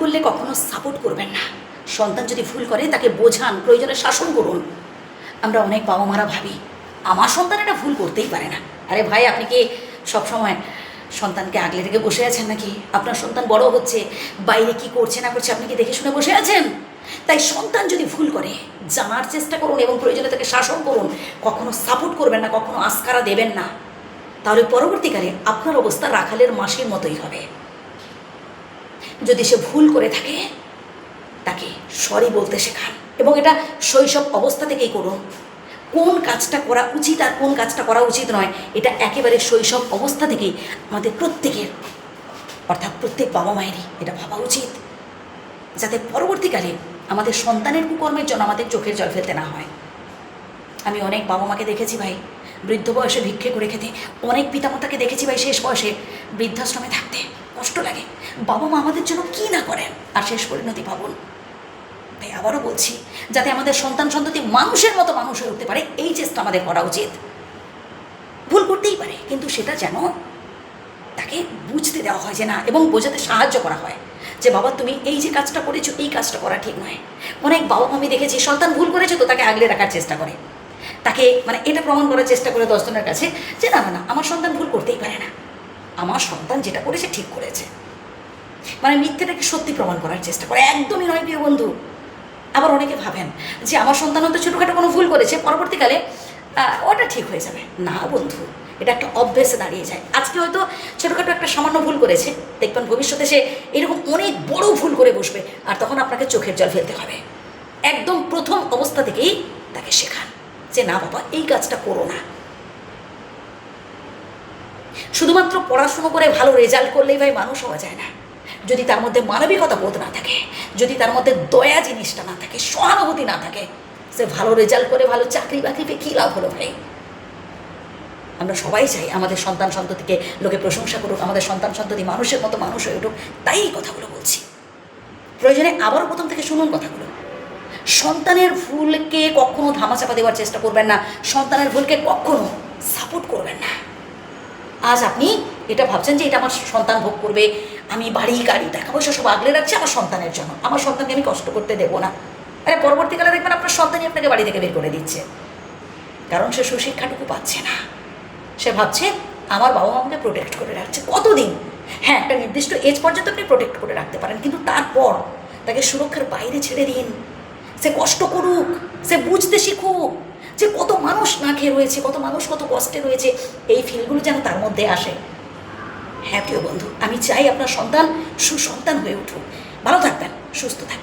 করলে কখনো সাপোর্ট করবেন না। সন্তান যদি ভুল করে তাকে বোঝান, প্রয়োজনে শাসন করুন। আমরা অনেক বাবা মারা ভাবি আমার সন্তান এটা ভুল করতেই পারে না। আরে ভাই, আপনি কি সবসময় সন্তানকে আগলে রেখে বসে আছেন নাকি? আপনার সন্তান বড় হচ্ছে, বাইরে কি করছে না করছে আপনি কি দেখে শুনে বসে আছেন? তাই সন্তান যদি ভুল করে জানার চেষ্টা করুন এবং প্রয়োজনে তাকে শাসন করুন। কখনো সাপোর্ট করবেন না, কখনো আস্কারা দেবেন না। তাহলে পরবর্তীকালে আপনার অবস্থা রাখালের মাসির মতোই হবে। যদি সে ভুল করে থাকে তাকে সরি বলতে শেখান এবং এটা শৈশব অবস্থা থেকেই করুন। কোন কাজটা করা উচিত আর কোন কাজটা করা উচিত নয় এটা একেবারে শৈশব অবস্থা থেকেই আমাদের প্রত্যেকের, অর্থাৎ প্রত্যেক বাবা মায়েরই এটা ভাবা উচিত, যাতে পরবর্তীকালে আমাদের সন্তানের কুকর্মের জন্য আমাদের চোখের জল ফেলতে না হয়। আমি অনেক বাবা মাকে দেখেছি ভাই বৃদ্ধ বয়সে ভিক্ষে করে খেতে, অনেক পিতামাতাকে দেখেছি ভাই শেষ বয়সে বৃদ্ধাশ্রমে থাকতে। কষ্ট লাগে, বাবা মা আমাদের জন্য কী না করেন, আর শেষ পরিণতি ভাবুন। তাই আবারও বলছি, যাতে আমাদের সন্তান সন্ততি মানুষের মতো মানুষ হয়ে উঠতে পারে এই চেষ্টা আমাদের করা উচিত। ভুল করতেই পারে, কিন্তু সেটা যেন তাকে বুঝতে দেওয়া হয় যে না, এবং বোঝাতে সাহায্য করা হয় যে বাবা তুমি এই যে কাজটা করেছো এই কাজটা করা ঠিক নয়। অনেক বাবা মা আমি দেখেছি সন্তান ভুল করেছে তো তাকে আগলে রাখার চেষ্টা করে, তাকে এটা প্রমাণ করার চেষ্টা করে 10 জনের কাছে যে না না না আমার সন্তান ভুল করতেই পারে না, আমার সন্তান যেটা করেছে ঠিক করেছে। মিথ্যেটাকে সত্যি প্রমাণ করার চেষ্টা করে। একদমই নয় প্রিয় বন্ধু। আবার অনেকে ভাবেন যে আমার সন্তান হয়তো ছোটোখাটো কোনো ভুল করেছে, পরবর্তীকালে ওটা ঠিক হয়ে যাবে। না বন্ধু, এটা একটা অভ্যেসে দাঁড়িয়ে যায়। আজকে হয়তো ছোটোখাটো একটা সামান্য ভুল করেছে, দেখবেন ভবিষ্যতে সে এরকম অনেক বড় ভুল করে বসবে, আর তখন আপনাকে চোখের জল ফেলতে হবে। একদম প্রথম অবস্থা থেকেই তাকে শেখান যে না বাবা এই কাজটা করো না। শুধুমাত্র পড়াশুনো করে ভালো রেজাল্ট করলেই ভাই মানুষ হওয়া যায় না। যদি তার মধ্যে মানবিকতা বোধ না থাকে, যদি তার মধ্যে দয়া জিনিসটা না থাকে, সহানুভূতি না থাকে, সে ভালো রেজাল্ট করে ভালো চাকরি বাকরি পেয়ে কী লাভ হলো ভাই? আমরা সবাই চাই আমাদের সন্তান সন্ততিকে লোকে প্রশংসা করুক, আমাদের সন্তান সন্ততি মানুষের মতো মানুষ হয়ে উঠুক। তাই এই কথাগুলো বলছি। প্রয়োজনে আবারও প্রথম থেকে শুনুন কথাগুলো। সন্তানের ভুলকে কখনো ধামাচাপা দেওয়ার চেষ্টা করবেন না, সন্তানের ভুলকে কখনো সাপোর্ট করবেন না। আজ আপনি এটা ভাবছেন যে এটা আমার সন্তান ভোগ করবে, আমি বাড়ি গাড়ি টাকা পয়সা সব আগলে রাখছি আমার সন্তানের জন্য, আমার সন্তানকে আমি কষ্ট করতে দেবো না। আরে পরবর্তীকালে দেখবেন আপনার সন্তানই আপনাকে বাড়ি থেকে বের করে দিচ্ছে, কারণ সে সুশিক্ষাটুকু পাচ্ছে না। সে ভাবছে আমার বাবা মা আমাকে প্রোটেক্ট করে রাখছে। কতদিন? হ্যাঁ, একটা নির্দিষ্ট এজ পর্যন্ত আপনি প্রোটেক্ট করে রাখতে পারেন, কিন্তু তারপর তাকে সুরক্ষার বাইরে ছেড়ে দিন। সে কষ্ট করুক, সে বুঝতে শিখুক যে কত মানুষ না খেয়ে রয়েছে, কত মানুষ কত কষ্টে রয়েছে, এই ফিলগুলো যেন তার মধ্যে আসে। হ্যাঁ প্রিয় বন্ধু, আমি চাই আপনার সন্তান সুসন্তান হয়ে উঠুক। ভালো থাকবেন, সুস্থ থাকবেন।